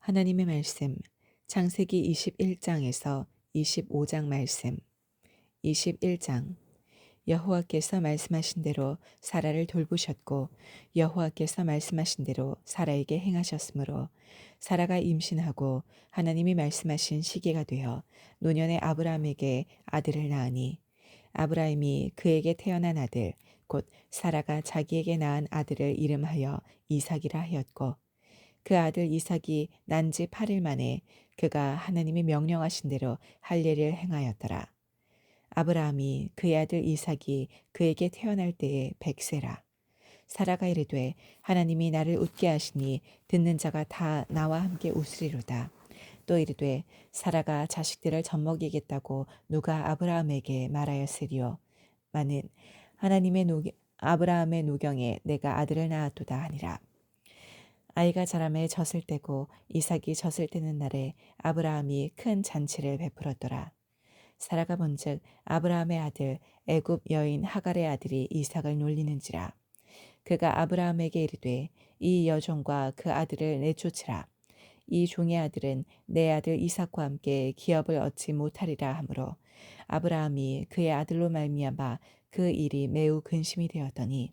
하나님의 말씀, 창세기 21장에서 25장 말씀. 21장. 여호와께서 말씀하신 대로 사라를 돌보셨고 여호와께서 말씀하신 대로 사라에게 행하셨으므로 사라가 임신하고 하나님이 말씀하신 시기가 되어 노년의 아브라함에게 아들을 낳으니 아브라함이 그에게 태어난 아들 곧 사라가 자기에게 낳은 아들을 이름하여 이삭이라 하였고 그 아들 이삭이 난 지 8일 만에 그가 하나님이 명령하신 대로 할례를 행하였더라. 아브라함이 그의 아들 이삭이 그에게 태어날 때에 100세라. 사라가 이르되 하나님이 나를 웃게 하시니 듣는 자가 다 나와 함께 웃으리로다. 또 이르되 사라가 자식들을 젖먹이겠다고 누가 아브라함에게 말하였으리요. 마는 아브라함의 노경에 내가 아들을 낳았도다 하니라. 아이가 자라매 젖을 떼고 이삭이 젖을 떼는 날에 아브라함이 큰 잔치를 베풀었더라. 사라가 본즉 아브라함의 아들 애굽 여인 하갈의 아들이 이삭을 놀리는지라. 그가 아브라함에게 이르되 이 여종과 그 아들을 내쫓으라. 이 종의 아들은 내 아들 이삭과 함께 기업을 얻지 못하리라 하므로 아브라함이 그의 아들로 말미암아 그 일이 매우 근심이 되었더니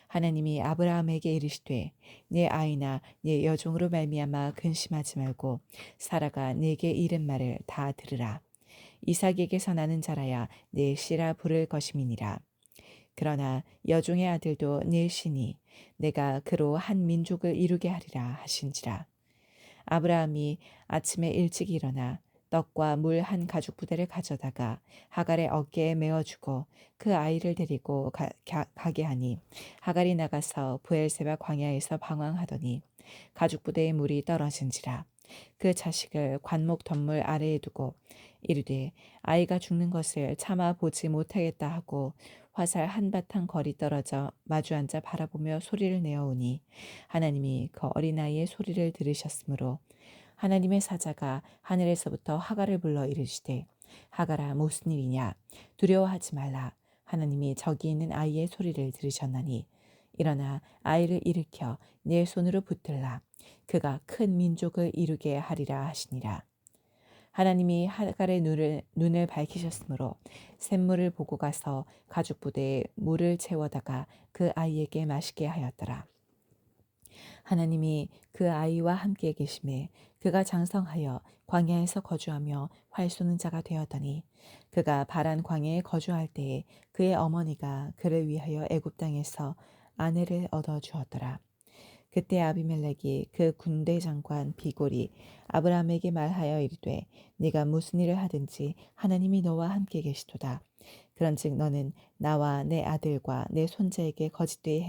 하나님이 아브라함에게 이르시되 내 아이나 내 여종으로 말미암아 근심하지 말고 사라가 내게 이른 말을 다 들으라. 이삭에게서 나는 자라야 내 씨라 부를 것임이니라. 그러나 여종의 아들도 내 씨니 내가 그로 한 민족을 이루게 하리라 하신지라. 아브라함이 아침에 일찍 일어나 떡과 물 한 가죽 부대를 가져다가 하갈의 어깨에 메어주고 그 아이를 데리고 가게 하니 하갈이 나가서 브엘세바 광야에서 방황하더니 가죽 부대에 물이 떨어진지라. 그 자식을 관목 덤물 아래에 두고 이르되 아이가 죽는 것을 참아 보지 못하겠다 하고 화살 한바탕 거리 떨어져 마주 앉아 바라보며 소리를 내어오니 하나님이 그 어린아이의 소리를 들으셨으므로 하나님의 사자가 하늘에서부터 하갈을 불러 이르시되 하갈아 무슨 일이냐 두려워하지 말라. 하나님이 저기 있는 아이의 소리를 들으셨나니 일어나 아이를 일으켜 내 손으로 붙들라. 그가 큰 민족을 이루게 하리라 하시니라. 하나님이 하갈의 눈을 밝히셨으므로 샘물을 보고 가서 가죽 부대에 물을 채워다가 그 아이에게 마시게 하였더라. 하나님이 그 아이와 함께 계심에 그가 장성하여 광야에서 거주하며 활 쏘는 자가 되었더니 그가 바란 광야에 거주할 때에 그의 어머니가 그를 위하여 애굽 땅에서 아내를 얻어 주었더라. 그때 아비멜렉이 그 군대 장관 비골이 아브라함에게 말하여 이르되 네가 무슨 일을 하든지 하나님이 너와 함께 계시도다. 그런즉 너는 나와 내 아들과 내 손자에게 거짓되이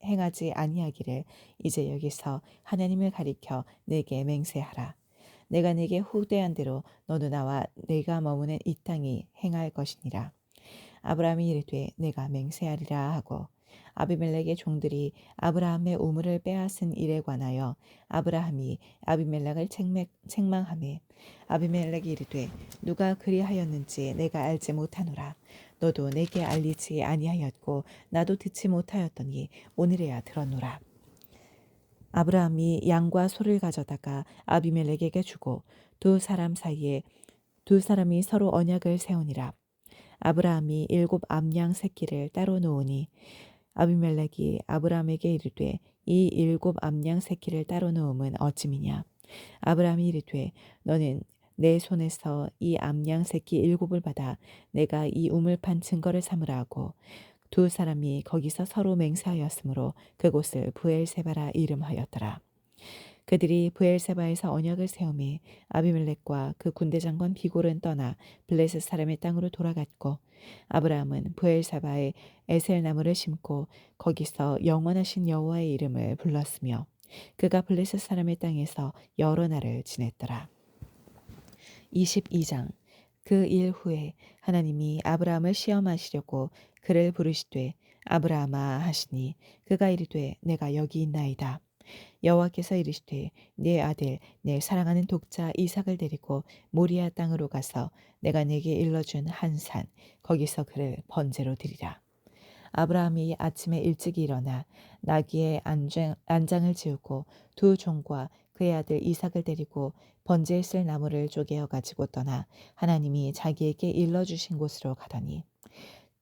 행하지 아니하기를 이제 여기서 하나님을 가리켜 내게 맹세하라. 내가 네게 후대한 대로 너도 나와 내가 머무는 이 땅이 행할 것이니라. 아브라함이 이르되 내가 맹세하리라 하고 아비멜렉의 종들이 아브라함의 우물을 빼앗은 일에 관하여 아브라함이 아비멜렉을 책망하매 아비멜렉이 이르되 누가 그리하였는지 내가 알지 못하노라. 너도 내게 알리지 아니하였고 나도 듣지 못하였더니 오늘에야 들었노라. 아브라함이 양과 소를 가져다가 아비멜렉에게 주고 두 사람이 서로 언약을 세우니라. 아브라함이 7 암양 새끼를 따로 놓으니 아비멜렉이 아브라함에게 이르되 이 7 암양 새끼를 따로 놓음은 어찌미냐. 아브라함이 이르되 너는 내 손에서 이 암양 새끼 7을 받아 내가 이 우물 판 증거를 삼으라 하고 두 사람이 거기서 서로 맹세하였으므로 그곳을 브엘세바라 이름하였더라. 그들이 브엘세바에서 언약을 세우매 아비멜렉과 그 군대 장관 비골은 떠나 블레셋 사람의 땅으로 돌아갔고 아브라함은 브엘세바에 에셀나무를 심고 거기서 영원하신 여호와의 이름을 불렀으며 그가 블레셋 사람의 땅에서 여러 날을 지냈더라. 22장. 그 일 후에 하나님이 아브라함을 시험하시려고 그를 부르시되 아브라함아 하시니 그가 이르되 내가 여기 있나이다. 여호와께서 이르시되 네 아들 내 사랑하는 독자 이삭을 데리고 모리아 땅으로 가서 내가 네게 일러준 한 산 거기서 그를 번제로 드리라. 아브라함이 아침에 일찍 일어나 나귀의 안장을 지우고 두 종과 그의 아들 이삭을 데리고 번제에 쓸 나무를 쪼개어 가지고 떠나 하나님이 자기에게 일러주신 곳으로 가더니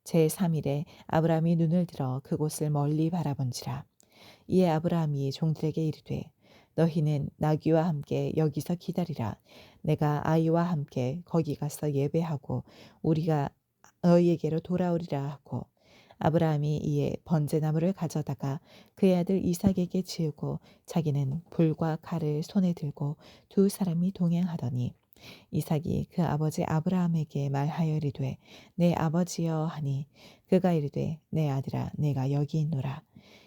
제3일에 아브라함이 눈을 들어 그곳을 멀리 바라본지라. 이에 아브라함이 종들에게 이르되 너희는 나귀와 함께 여기서 기다리라. 내가 아이와 함께 거기 가서 예배하고 우리가 너희에게로 돌아오리라 하고 아브라함이 이에 번제나무를 가져다가 그의 아들 이삭에게 지우고 자기는 불과 칼을 손에 들고 두 사람이 동행하더니 이삭이 그 아버지 아브라함에게 말하여 이르되 내 아버지여 하니 그가 이르되 내 아들아 내가 여기 있노라.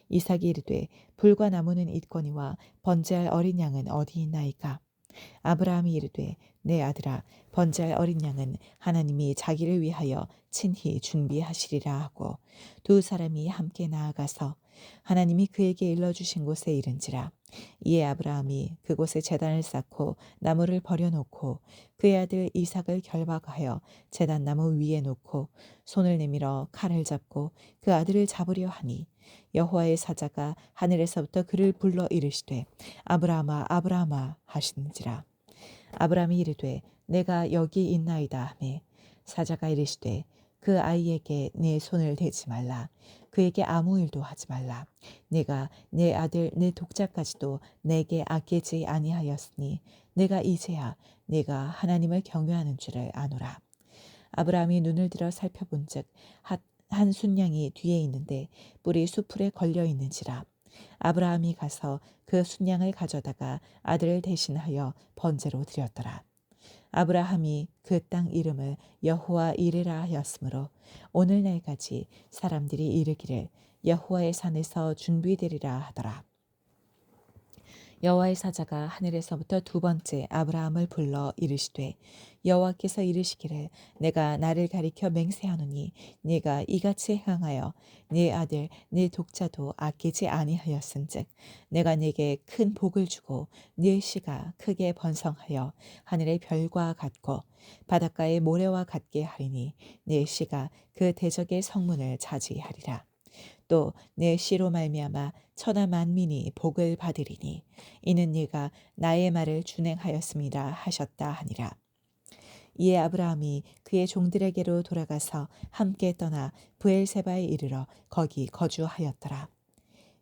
이삭이 이르되 불과 나무는 있거니와 번제할 어린 양은 어디 있나이까. 아브라함이 이르되 내 아들아 번제할 어린 양은 하나님이 자기를 위하여 친히 준비하시리라 하고 두 사람이 함께 나아가서 하나님이 그에게 일러주신 곳에 이른지라. 이에 아브라함이 그곳에 제단을 쌓고 나무를 버려놓고 그의 아들 이삭을 결박하여 제단 나무 위에 놓고 손을 내밀어 칼을 잡고 그 아들을 잡으려 하니 여호와의 사자가 하늘에서부터 그를 불러 이르시되 아브라함아 아브라함아 하시는지라. 아브라함이 이르되 내가 여기 있나이다 하매 사자가 이르시되 그 아이에게 내 손을 대지 말라. 그에게 아무 일도 하지 말라. 내가 내 아들 내 독자까지도 내게 아끼지 아니하였으니 내가 이제야 내가 하나님을 경외하는 줄을 아노라. 아브라함이 눈을 들어 살펴본즉 한 순양이 뒤에 있는데 뿔이 수풀에 걸려 있는지라. 아브라함이 가서 그 순양을 가져다가 아들을 대신하여 번제로 드렸더라. 아브라함이 그 땅 이름을 여호와 이레라 하였으므로 오늘날까지 사람들이 이르기를 여호와의 산에서 준비되리라 하더라. 여호와의 사자가 하늘에서부터 두 번째 아브라함을 불러 이르시되 여호와께서 이르시기를 내가 나를 가리켜 맹세하노니 네가 이같이 행하여 네 아들 네 독자도 아끼지 아니하였은즉 내가 네게 큰 복을 주고 네 씨가 크게 번성하여 하늘의 별과 같고 바닷가의 모래와 같게 하리니 네 씨가 그 대적의 성문을 차지하리라. 또 내 씨로 말미암아 천하 만민이 복을 받으리니 이는 네가 나의 말을 준행하였습니다 하셨다 하니라. 이에 아브라함이 그의 종들에게로 돌아가서 함께 떠나 브엘세바에 이르러 거기 거주하였더라.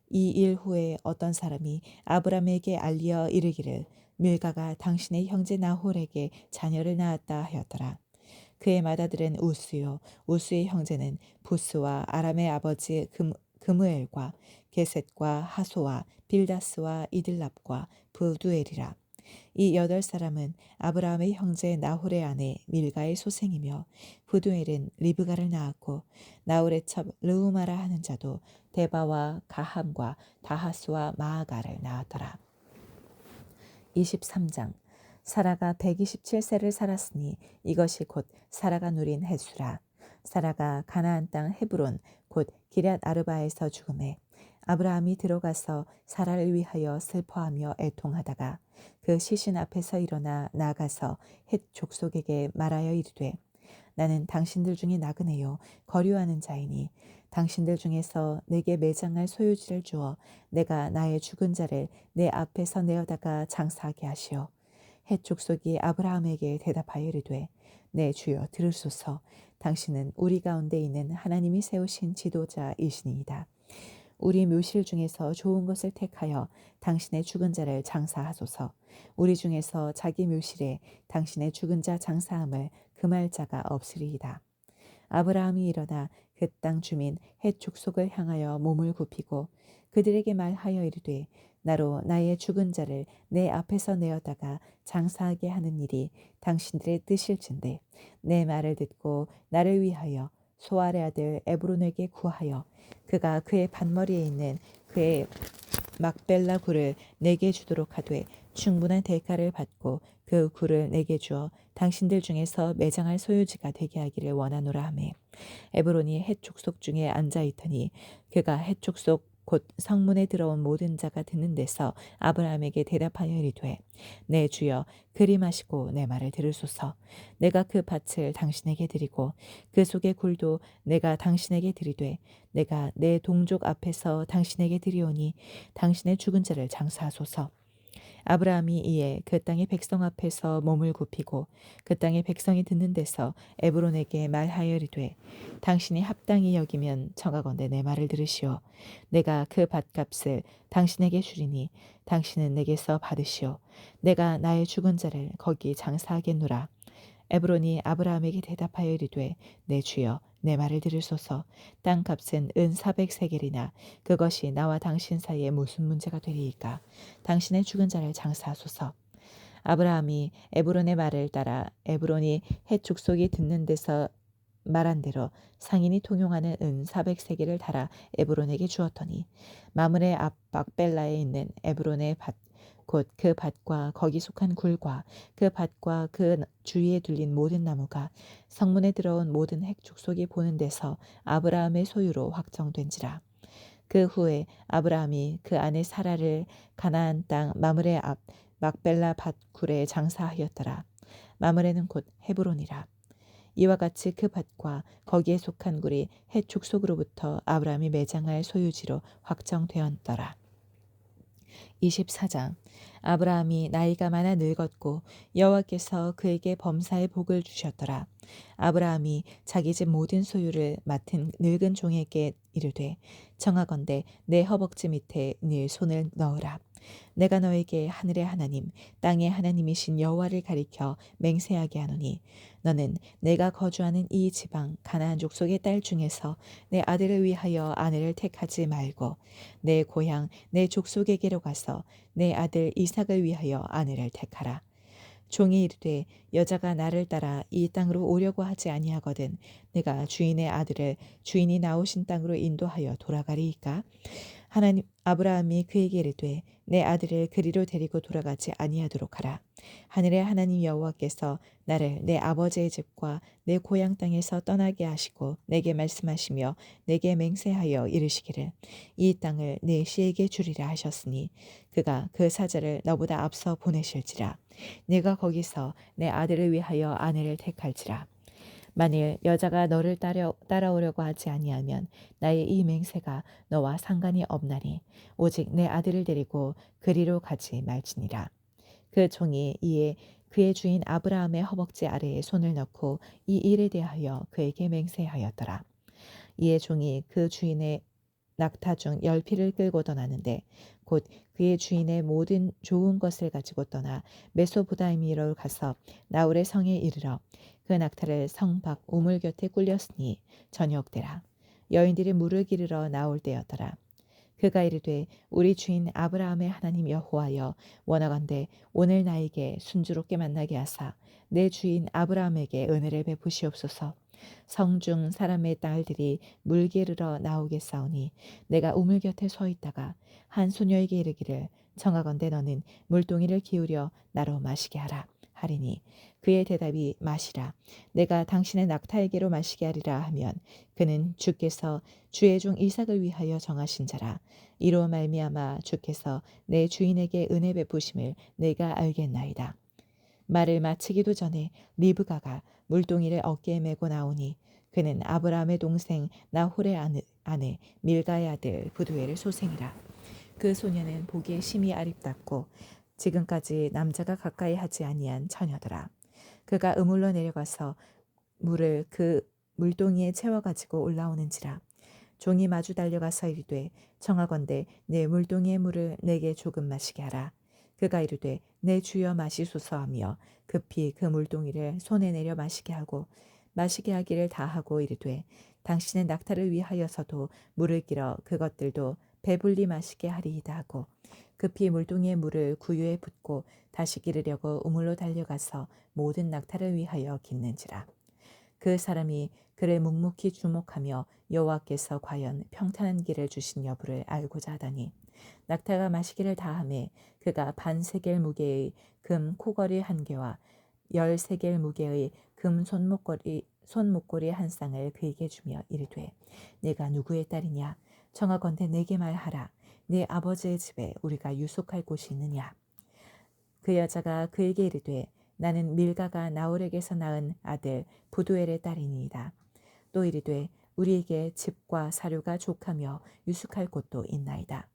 이 일 후에 어떤 사람이 아브라함에게 알리어 이르기를 밀가가 당신의 형제 나홀에게 자녀를 낳았다 하였더라. 그의 맏아들은 우스요 우스의 형제는 부스와 아람의 아버지 그무엘과 게셋과 하소와 빌다스와 이들랍과 부두엘이라. 이 8사람은 아브라함의 형제 나홀의 아내 밀가의 소생이며 부두엘은 리브가를 낳았고 나홀의 첩 르우마라 하는 자도 데바와 가함과 다하스와 마아가를 낳았더라. 23장 사라가 127세를 살았으니 이것이 곧 사라가 누린 횟수라. 사라가 가나안 땅 헤브론 곧 기럇 아르바에서 죽음에 아브라함이 들어가서 사라를 위하여 슬퍼하며 애통하다가 그 시신 앞에서 일어나 나가서 헷 족속에게 말하여 이르되 나는 당신들 중에 나그네요 거류하는 자이니 당신들 중에서 내게 매장할 소유지를 주어 내가 나의 죽은 자를 내 앞에서 내어다가 장사하게 하시오. 헷 족속이 아브라함에게 대답하여 이르되 내 주여 들으소서. 당신은 우리 가운데 있는 하나님이 세우신 지도자이시니이다. 우리 묘실 중에서 좋은 것을 택하여 당신의 죽은 자를 장사하소서. 우리 중에서 자기 묘실에 당신의 죽은 자 장사함을 금할 자가 없으리이다. 아브라함이 일어나 그 땅 주민 헷 족속을 향하여 몸을 굽히고 그들에게 말하여 이르되 나로 나의 죽은 자를 내 앞에서 내어다가 장사하게 하는 일이 당신들의 뜻일진데 내 말을 듣고 나를 위하여 소알의 아들 에브론에게 구하여 그가 그의 밭머리에 있는 그의 막벨라 굴을 내게 주도록 하되 충분한 대가를 받고 그 굴을 내게 주어 당신들 중에서 매장할 소유지가 되게 하기를 원하노라 하매 에브론이 헷 족속 중에 앉아 있더니 그가 헷 족속 곧 성문에 들어온 모든 자가 듣는 데서 아브라함에게 대답하여 이르되 내 주여 그리마시고 내 말을 들으소서. 내가 그 밭을 당신에게 드리고 그 속의 굴도 내가 당신에게 드리되 내가 내 동족 앞에서 당신에게 드리오니 당신의 죽은 자를 장사하소서. 아브라함이 이에 그 땅의 백성 앞에서 몸을 굽히고 그 땅의 백성이 듣는 데서 에브론에게 말하여리되 당신이 합당히 여기면 청하건대 내 말을 들으시오. 내가 그 밭값을 당신에게 주리니 당신은 내게서 받으시오. 내가 나의 죽은 자를 거기 장사하겠노라. 에브론이 아브라함에게 대답하여 이르되 내 주여 내 말을 들으소서. 땅값은 은 400세겔이나 그것이 나와 당신 사이에 무슨 문제가 되리이까. 당신의 죽은 자를 장사하소서. 아브라함이 에브론의 말을 따라 에브론이 헷 족속이 듣는 데서 말한 대로 상인이 통용하는 은 400세겔을 달아 에브론에게 주었더니 마므레 앞 막벨라에 있는 에브론의 밭 곧 그 밭과 거기 속한 굴과 그 밭과 그 주위에 둘린 모든 나무가 성문에 들어온 모든 핵 족속이 보는 데서 아브라함의 소유로 확정된지라. 그 후에 아브라함이 그 아내 사라를 가나안 땅 마므레 앞 막벨라 밭굴에 장사하였더라. 마므레는 곧 헤브론이라. 이와 같이 그 밭과 거기에 속한 굴이 헷 족속으로부터 아브라함이 매장할 소유지로 확정되었더라. 24장. 아브라함이 나이가 많아 늙었고 여호와께서 그에게 범사의 복을 주셨더라. 아브라함이 자기 집 모든 소유를 맡은 늙은 종에게 이르되 청하건대 내 허벅지 밑에 네 손을 넣으라. 내가 너에게 하늘의 하나님 땅의 하나님이신 여호와를 가리켜 맹세하게 하노니 너는 내가 거주하는 이 지방 가나안 족속의 딸 중에서 내 아들을 위하여 아내를 택하지 말고 내 고향 내 족속에게로 가서 내 아들 이삭을 위하여 아내를 택하라. 종이 이르되 여자가 나를 따라 이 땅으로 오려고 하지 아니하거든 내가 주인의 아들을 주인이 나오신 땅으로 인도하여 돌아가리이까. 하나님 아브라함이 그에게 이르되 내 아들을 그리로 데리고 돌아가지 아니하도록 하라. 하늘의 하나님 여호와께서 나를 내 아버지의 집과 내 고향 땅에서 떠나게 하시고 내게 말씀하시며 내게 맹세하여 이르시기를 이 땅을 내 씨에게 주리라 하셨으니 그가 그 사자를 너보다 앞서 보내실지라. 내가 거기서 내 아들을 위하여 아내를 택할지라. 만일 여자가 너를 따라오려고 하지 아니하면 나의 이 맹세가 너와 상관이 없나니 오직 내 아들을 데리고 그리로 가지 말지니라. 그 종이 이에 그의 주인 아브라함의 허벅지 아래에 손을 넣고 이 일에 대하여 그에게 맹세하였더라. 이에 종이 그 주인의 낙타 중 10피를 끌고 떠나는데 곧 그의 주인의 모든 좋은 것을 가지고 떠나 메소보다미아로 가서 나홀의 성에 이르러 그 낙타를 성 밖 우물 곁에 꿀렸으니 저녁되라. 여인들이 물을 기르러 나올 때였더라. 그가 이르되 우리 주인 아브라함의 하나님 여호와여 원하건대 오늘 나에게 순조롭게 만나게 하사 내 주인 아브라함에게 은혜를 베푸시옵소서. 성중 사람의 딸들이 물 기르러 나오겠사오니 내가 우물 곁에 서 있다가 한 소녀에게 이르기를 청하건대 너는 물동이를 기울여 나로 마시게 하라 하리니 그의 대답이 마시라 내가 당신의 낙타에게로 마시게 하리라 하면 그는 주께서 주의 종 이삭을 위하여 정하신 자라. 이로 말미암아 주께서 내 주인에게 은혜 베푸심을 내가 알겠나이다. 말을 마치기도 전에 리브가가 물동이를 어깨에 메고 나오니 그는 아브라함의 동생 나홀의 아내 밀가의 아들 부두엘의 소생이라. 그 소녀는 보기에 심히 아립답고 지금까지 남자가 가까이 하지 아니한 처녀더라. 그가 우물로 내려가서 물을 그 물동이에 채워 가지고 올라오는지라. 종이 마주 달려가서 이르되 청하건대 내 물동이의 물을 내게 조금 마시게 하라. 그가 이르되 내 주여 마시소서 하며 급히 그 물동이를 손에 내려 마시게 하고 마시게 하기를 다하고 이르되 당신의 낙타를 위하여서도 물을 길어 그것들도 배불리 마시게 하리이다 하고 급히 물동이의 물을 구유에 붓고 다시 기르려고 우물로 달려가서 모든 낙타를 위하여 깃는지라. 그 사람이 그를 묵묵히 주목하며 여호와께서 과연 평탄한 길을 주신 여부를 알고자 하다니 낙타가 마시기를 다하매 그가 반세겔 무게의 금 코걸이 한 개와 10세겔 무게의 금 손목걸이 한 쌍을 그에게 주며 이르되 내가 누구의 딸이냐 청하건대 내게 말하라. 네 아버지의 집에 우리가 유숙할 곳이 있느냐. 그 여자가 그에게 이르되 나는 밀가가 나홀에게서 낳은 아들 부두엘의 딸이니이다. 또 이르되 우리에게 집과 사료가 족하며 유숙할 곳도 있나이다.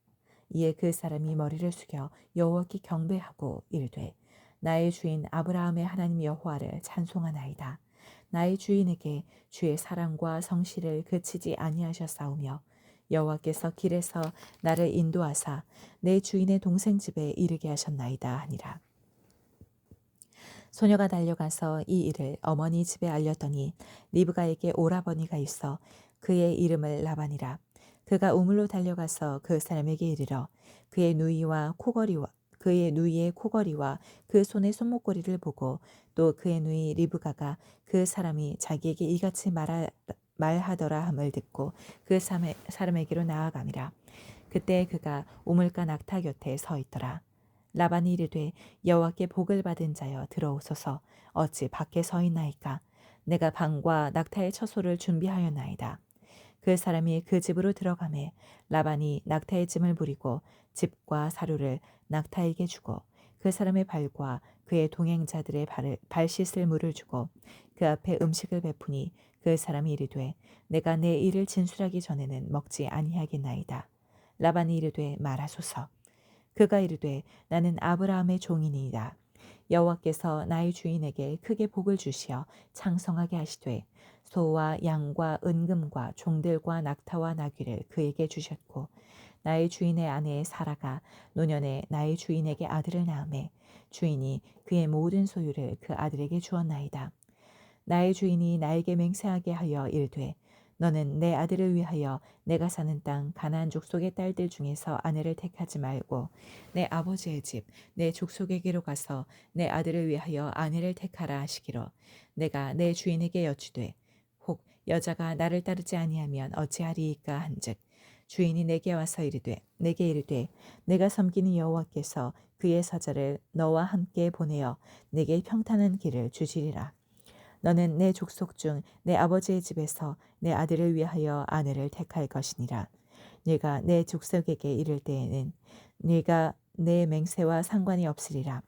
이에 그 사람이 머리를 숙여 여호와께 경배하고 이르되 나의 주인 아브라함의 하나님 여호와를 찬송하나이다. 나의 주인에게 주의 사랑과 성실을 그치지 아니하셨사오며 여호와께서 길에서 나를 인도하사 내 주인의 동생 집에 이르게 하셨나이다 하니라. 소녀가 달려가서 이 일을 어머니 집에 알렸더니 리브가에게 오라버니가 있어 그의 이름을 라반이라. 그가 우물로 달려가서 그 사람에게 이르러 그의 누이의 코걸이와 그 손의 손목걸이를 보고 또 그의 누이 리브가가 그 사람이 자기에게 이같이 말하더라 함을 듣고 그 사람에게로 나아가니라. 그때 그가 우물가 낙타 곁에 서 있더라. 라반이 이르되 여호와께 복을 받은 자여 들어오소서. 어찌 밖에 서 있나이까. 내가 방과 낙타의 처소를 준비하였나이다. 그 사람이 그 집으로 들어가매 라반이 낙타의 짐을 부리고 집과 사료를 낙타에게 주고 그 사람의 발과 그의 동행자들의 발 씻을 물을 주고 그 앞에 음식을 베푸니 그 사람이 이르되 내가 내 일을 진술하기 전에는 먹지 아니하겠나이다. 라반이 이르되 말하소서. 그가 이르되 나는 아브라함의 종이니이다. 여호와께서 나의 주인에게 크게 복을 주시어 창성하게 하시되 소와 양과 은금과 종들과 낙타와 나귀를 그에게 주셨고 나의 주인의 아내 사라가 노년에 나의 주인에게 아들을 낳음에 주인이 그의 모든 소유를 그 아들에게 주었나이다. 나의 주인이 나에게 맹세하게 하여 이르되 너는 내 아들을 위하여 내가 사는 땅 가나안 족속의 딸들 중에서 아내를 택하지 말고 내 아버지의 집 내 족속에게로 가서 내 아들을 위하여 아내를 택하라 하시기로 내가 내 주인에게 여쭈되 혹 여자가 나를 따르지 아니하면 어찌하리이까 한즉 주인이 내게 이르되 내가 섬기는 여호와께서 그의 사자를 너와 함께 보내어 내게 평탄한 길을 주시리라. 너는 내 족속 중 내 아버지의 집에서 내 아들을 위하여 아내를 택할 것이니라. 네가 내 족속에게 이를 때에는 네가 내 맹세와 상관이 없으리라.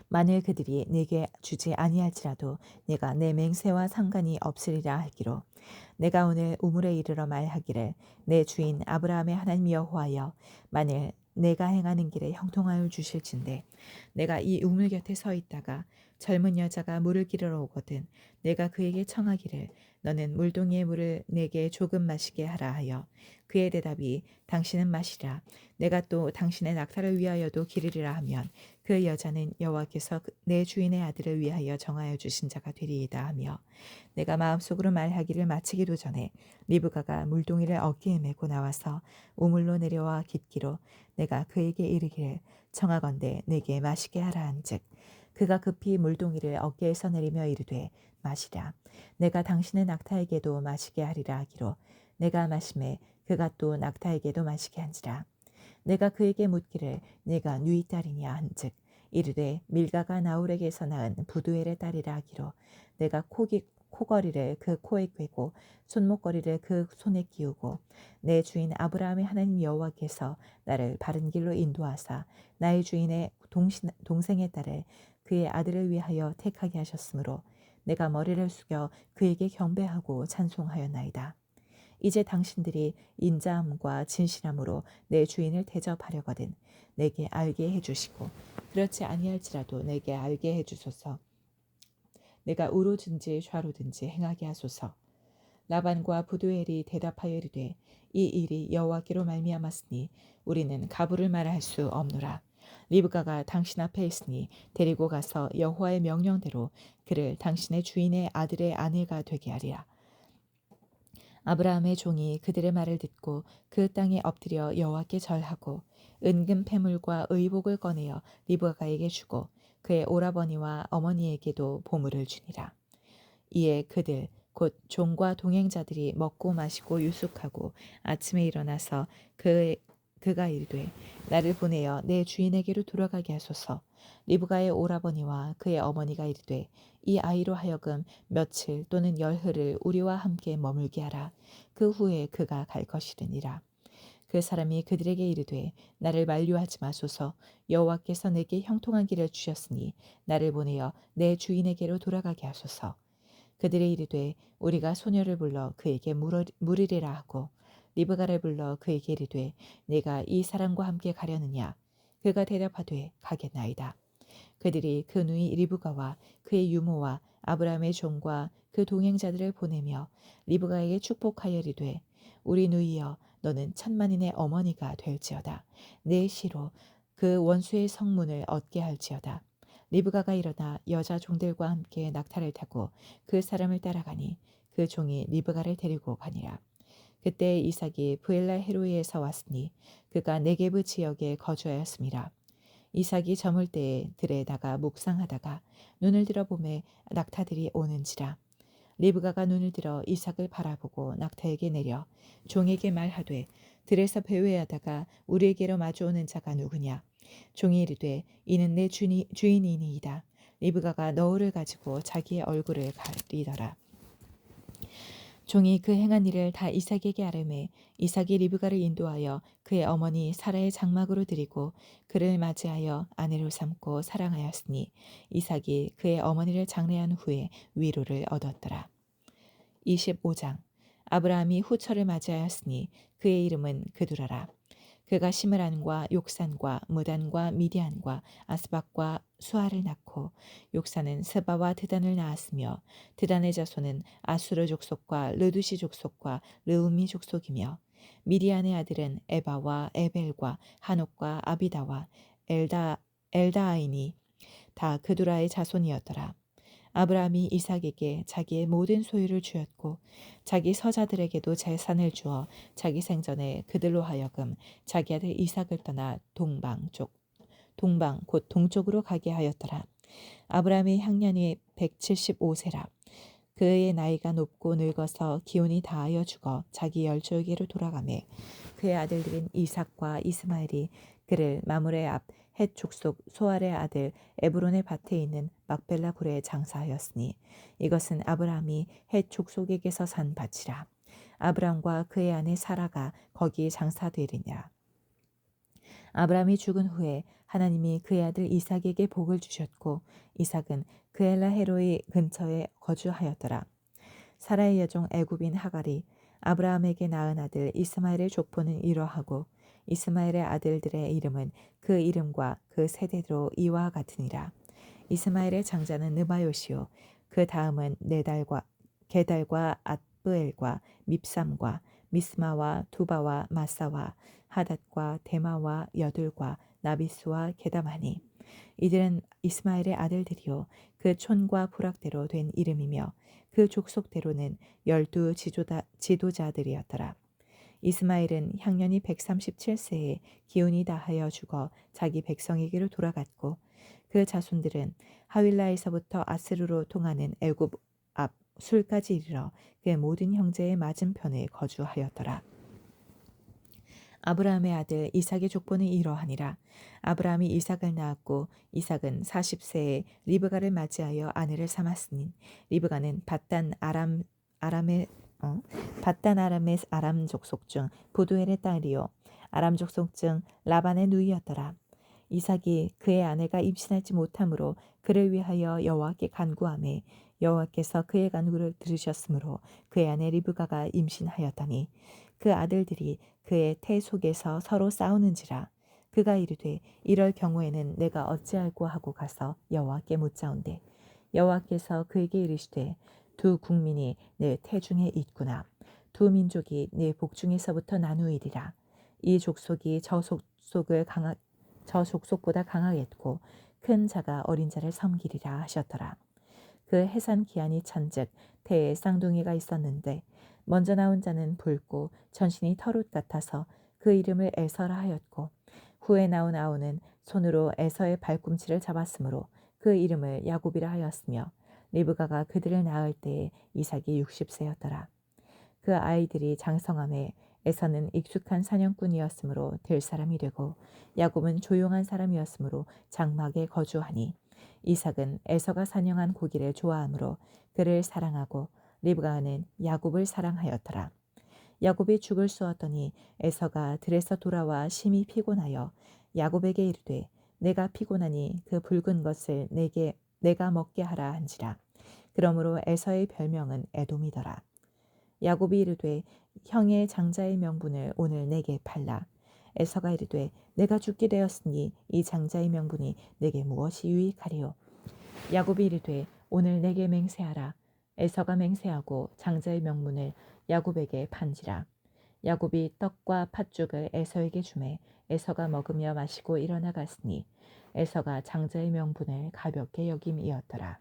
만일 그들이 네게 주지 아니할지라도 네가 내 맹세와 상관이 없으리라 하기로 내가 오늘 우물에 이르러 말하기를 내 주인 아브라함의 하나님 여호와여 만일 내가 행하는 길에 형통하여 주실진대 내가 이 우물 곁에 서 있다가 젊은 여자가 물을 기르러 오거든 내가 그에게 청하기를 너는 물동이의 물을 내게 조금 마시게 하라 하여 그의 대답이 당신은 마시라 내가 또 당신의 낙타를 위하여도 기르리라 하면 그 여자는 여호와께서 내 주인의 아들을 위하여 정하여 주신 자가 되리이다 하며 내가 마음속으로 말하기를 마치기도 전에 리브가가 물동이를 어깨에 메고 나와서 우물로 내려와 깃기로 내가 그에게 이르기를 청하건대 내게 마시게 하라 한즉 그가 급히 물동이를 어깨에서 내리며 이르되 마시라 내가 당신의 낙타에게도 마시게 하리라 하기로 내가 마심에 그가 또 낙타에게도 마시게 한지라 내가 그에게 묻기를 네가 누이 딸이냐 한즉 이르되 밀가가 나홀에게서 낳은 부두엘의 딸이라 하기로 내가 코걸이를 그 코에 꿰고 손목걸이를 그 손에 끼우고 내 주인 아브라함의 하나님 여호와께서 나를 바른 길로 인도하사 나의 주인의 동생의 딸을 그의 아들을 위하여 택하게 하셨으므로 내가 머리를 숙여 그에게 경배하고 찬송하였나이다. 이제 당신들이 인자함과 진실함으로 내 주인을 대접하려거든 내게 알게 해주시고 그렇지 아니할지라도 내게 알게 해주소서. 내가 우로든지 좌로든지 행하게 하소서. 라반과 부두엘이 대답하여 이르되 이 일이 여호와께로 말미암았으니 우리는 가부를 말할 수 없노라. 리브가가 당신 앞에 있으니 데리고 가서 여호와의 명령대로 그를 당신의 주인의 아들의 아내가 되게 하리라. 아브라함의 종이 그들의 말을 듣고 그 땅에 엎드려 여호와께 절하고 은금 패물과 의복을 꺼내어 리브가에게 주고 그의 오라버니와 어머니에게도 보물을 주니라. 이에 그들 곧 종과 동행자들이 먹고 마시고 유숙하고 아침에 일어나서 그가 이르되 나를 보내어 내 주인에게로 돌아가게 하소서. 리브가의 오라버니와 그의 어머니가 이르되 이 아이로 하여금 며칠 또는 열흘을 우리와 함께 머물게 하라. 그 후에 그가 갈 것이르니라. 그 사람이 그들에게 이르되 나를 만류하지 마소서. 여호와께서 내게 형통한 길을 주셨으니 나를 보내어 내 주인에게로 돌아가게 하소서. 그들이 이르되 우리가 소녀를 불러 그에게 물으리라 하고 리브가를 불러 그에게 이르되 네가 이 사람과 함께 가려느냐. 그가 대답하되 가겠나이다. 그들이 그 누이 리브가와 그의 유모와 아브라함의 종과 그 동행자들을 보내며 리브가에게 축복하여 이르되 우리 누이여 너는 천만인의 어머니가 될지어다. 내 시로 그 원수의 성문을 얻게 할지어다. 리브가가 일어나 여자 종들과 함께 낙타를 타고 그 사람을 따라가니 그 종이 리브가를 데리고 가니라. 그때 이삭이 브엘라 헤로이에서 왔으니 그가 네게브 지역에 거주하였습니다. 이삭이 저물 때에 들에 나가 묵상하다가 눈을 들어 보매 낙타들이 오는지라. 리브가가 눈을 들어 이삭을 바라보고 낙타에게 내려 종에게 말하되 들에서 배회하다가 우리에게로 마주오는 자가 누구냐. 종이 이르되 이는 내 주인이니이다. 리브가가 너울을 가지고 자기의 얼굴을 가리더라. 종이 그 행한 일을 다 이삭에게 아뢰매 이삭이 리브가를 인도하여 그의 어머니 사라의 장막으로 들이고 그를 맞이하여 아내로 삼고 사랑하였으니 이삭이 그의 어머니를 장례한 후에 위로를 얻었더라. 25장. 아브라함이 후처를 맞이하였으니 그의 이름은 그두라라. 그가 시므란과 욕산과 무단과 미디안과 아스박과 수아를 낳고 욕산은 스바와 드단을 낳았으며 드단의 자손은 아수르 족속과 르두시 족속과 르우미 족속이며 미디안의 아들은 에바와 에벨과 한옥과 아비다와 엘다아이니 다 그두라의 자손이었더라. 아브라함이 이삭에게 자기의 모든 소유를 주었고 자기 서자들에게도 재산을 주어 자기 생전에 그들로 하여금 자기 아들 이삭을 떠나 동방 곧 동쪽으로 가게 하였더라. 아브라함의 향년이 175세라. 그의 나이가 높고 늙어서 기운이 다하여 죽어 자기 열조에게로 돌아가매 그의 아들들인 이삭과 이스마엘이 그를 마므레 앞 헷 족속 소알의 아들 에브론의 밭에 있는 막벨라 굴에 장사하였으니 이것은 아브라함이 헷 족속에게서 산 밭이라. 아브라함과 그의 아내 사라가 거기 장사되리니라. 아브라함이 죽은 후에 하나님이 그의 아들 이삭에게 복을 주셨고 이삭은 그엘라 헤로이 근처에 거주하였더라. 사라의 여종 애굽인 하갈이 아브라함에게 낳은 아들 이스마엘의 족보는 이러하고 이스마엘의 아들들의 이름은 그 이름과 그 세대로 이와 같으니라. 이스마엘의 장자는 느바요시요 그 다음은 게달과 앗브엘과 밉삼과 미스마와 두바와 마사와 하닷과 데마와 여둘과 나비스와 게다마니 이들은 이스마엘의 아들들이요 그 촌과 부락대로 된 이름이며 그 족속대로는 12 지도자들이었더라. 이스마엘은 향년이 137세에 기운이 다하여 죽어 자기 백성에게로 돌아갔고 그 자손들은 하윌라에서부터 아스루로 통하는 애굽 앞 술까지 이르러 그의 모든 형제의 맞은편에 거주하였더라. 아브라함의 아들 이삭의 족보는 이러하니라. 아브라함이 이삭을 낳았고 이삭은 40세에 리브가를 맞이하여 아내를 삼았으니 리브가는 바단 아람의 아람 족속 중 부두엘의 딸이요 아람 족속 중 라반의 누이였더라. 이삭이 그의 아내가 임신하지 못하므로 그를 위하여 여호와께 간구하매 여호와께서 그의 간구를 들으셨으므로 그의 아내 리브가가 임신하였더니 그 아들들이 그의 태 속에서 서로 싸우는지라. 그가 이르되 이럴 경우에는 내가 어찌할꼬 하고 가서 여호와께 묻자온대 여호와께서 그에게 이르시되 두 국민이 내 태중에 있구나. 두 민족이 내 복중에서부터 나누이리라. 이 족속이 저 족속보다 강하겠고 큰 자가 어린 자를 섬기리라 하셨더라. 그 해산 기한이 찬즉 태에 쌍둥이가 있었는데 먼저 나온 자는 붉고 전신이 털옷 같아서 그 이름을 에서라 하였고 후에 나온 아우는 손으로 에서의 발꿈치를 잡았으므로 그 이름을 야곱이라 하였으며 리브가가 그들을 낳을 때에 이삭이 60세였더라. 그 아이들이 장성함에 에서는 익숙한 사냥꾼이었으므로 될 사람이 되고 야곱은 조용한 사람이었으므로 장막에 거주하니 이삭은 에서가 사냥한 고기를 좋아하므로 그를 사랑하고 리브가는 야곱을 사랑하였더라. 야곱이 죽을 쏘았더니 에서가 들에서 돌아와 심히 피곤하여 야곱에게 이르되 내가 피곤하니 그 붉은 것을 내가 먹게 하라 한지라. 그러므로 에서의 별명은 에돔이더라. 야곱이 이르되 형의 장자의 명분을 오늘 내게 팔라. 에서가 이르되 내가 죽게 되었으니 이 장자의 명분이 내게 무엇이 유익하리요. 야곱이 이르되 오늘 내게 맹세하라. 에서가 맹세하고 장자의 명분을 야곱에게 판지라. 야곱이 떡과 팥죽을 에서에게 주매 에서가 먹으며 마시고 일어나 갔으니 에서가 장자의 명분을 가볍게 여김이었더라.